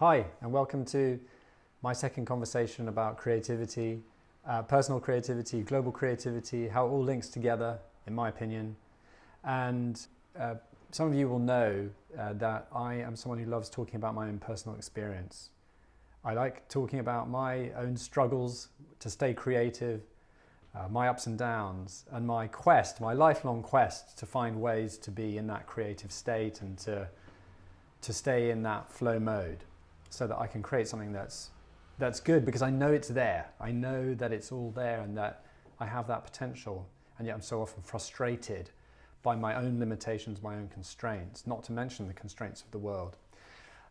Hi, and welcome to my second conversation about creativity, personal creativity, global creativity, how it all links together, in my opinion. And some of you will know that I am someone who loves talking about my own personal experience. I like talking about my own struggles to stay creative, my ups and downs, and my quest, my lifelong quest to find ways to be in that creative state and to stay in that flow mode, so that I can create something that's good, because I know it's there. I know that it's all there and that I have that potential, and yet I'm so often frustrated by my own limitations, my own constraints, not to mention the constraints of the world.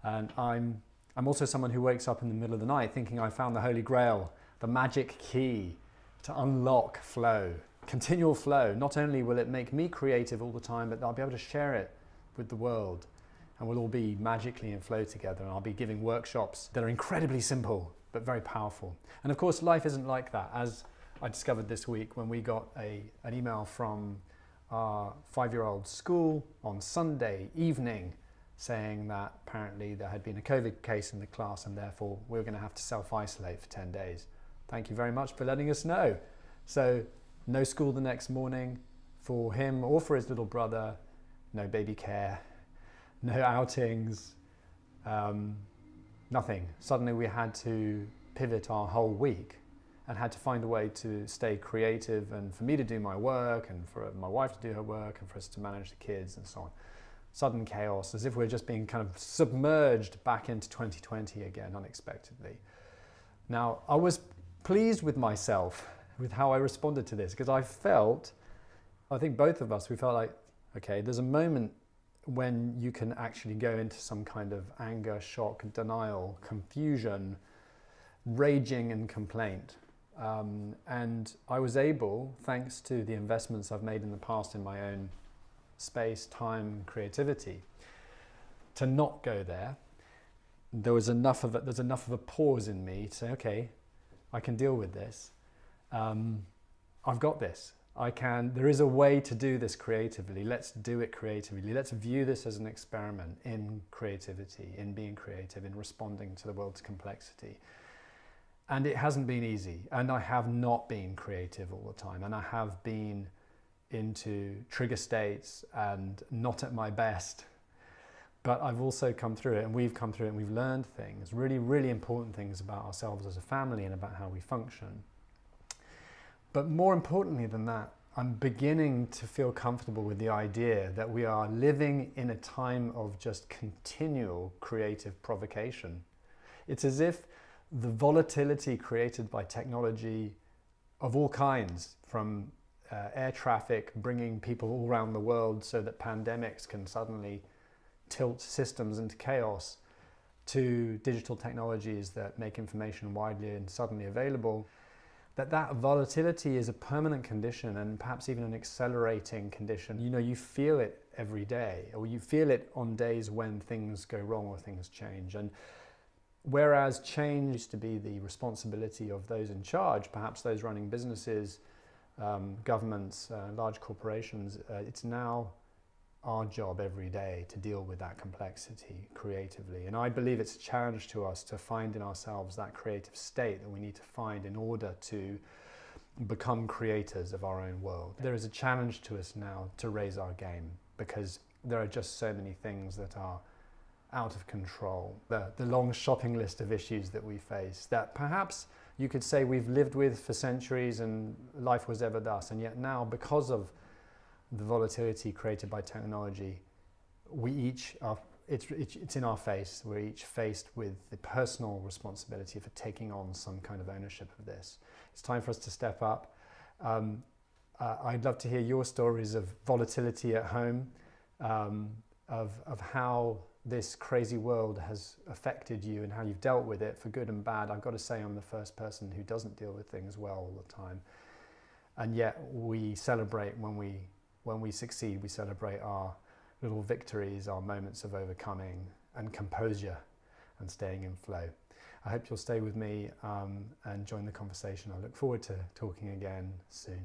And I'm also someone who wakes up in the middle of the night thinking I found the Holy Grail, the magic key to unlock flow, continual flow. Not only will it make me creative all the time, but I'll be able to share it with the world. And we'll all be magically in flow together, and I'll be giving workshops that are incredibly simple but very powerful. And of course, life isn't like that, as I discovered this week when we got an email from our 5-year-old school on Sunday evening saying that apparently there had been a COVID case in the class and therefore we were going to have to self-isolate for 10 days. Thank you very much for letting us know. So no school the next morning for him or for his little brother, no baby care, no outings, nothing. Suddenly we had to pivot our whole week and had to find a way to stay creative, and for me to do my work and for my wife to do her work and for us to manage the kids and so on. Sudden chaos, as if we're just being kind of submerged back into 2020 again, unexpectedly. Now, I was pleased with myself, with how I responded to this, because I think both of us, we felt like, okay, there's a moment when you can actually go into some kind of anger, shock, denial, confusion, raging and complaint. And I was able, thanks to the investments I've made in the past in my own space, time, creativity, to not go there. There's enough of a pause in me to say, okay, I can deal with this. I've got this. There is a way to do this creatively. Let's do it creatively. Let's view this as an experiment in creativity, in being creative, in responding to the world's complexity. And it hasn't been easy. And I have not been creative all the time. And I have been into trigger states and not at my best. But I've also come through it, and we've come through it, and we've learned things, really, really important things about ourselves as a family and about how we function. But more importantly than that, I'm beginning to feel comfortable with the idea that we are living in a time of just continual creative provocation. It's as if the volatility created by technology of all kinds, from air traffic bringing people all around the world so that pandemics can suddenly tilt systems into chaos, to digital technologies that make information widely and suddenly available, that volatility is a permanent condition, and perhaps even an accelerating condition. You know, you feel it every day, or you feel it on days when things go wrong or things change. And whereas change used to be the responsibility of those in charge, perhaps those running businesses, governments, large corporations, it's now our job every day to deal with that complexity creatively. And I believe it's a challenge to us to find in ourselves that creative state that we need to find in order to become creators of our own world. There is a challenge to us now to raise our game, because there are just so many things that are out of control. The long shopping list of issues that we face, that perhaps you could say we've lived with for centuries and life was ever thus, and yet now, because of the volatility created by technology, we each are, it's in our face. We're each faced with the personal responsibility for taking on some kind of ownership of this. It's time for us to step up. I'd love to hear your stories of volatility at home, of how this crazy world has affected you and how you've dealt with it for good and bad. I've got to say, I'm the first person who doesn't deal with things well all the time. And yet we celebrate when we succeed. We celebrate our little victories, our moments of overcoming and composure and staying in flow. I hope you'll stay with me and join the conversation. I look forward to talking again soon.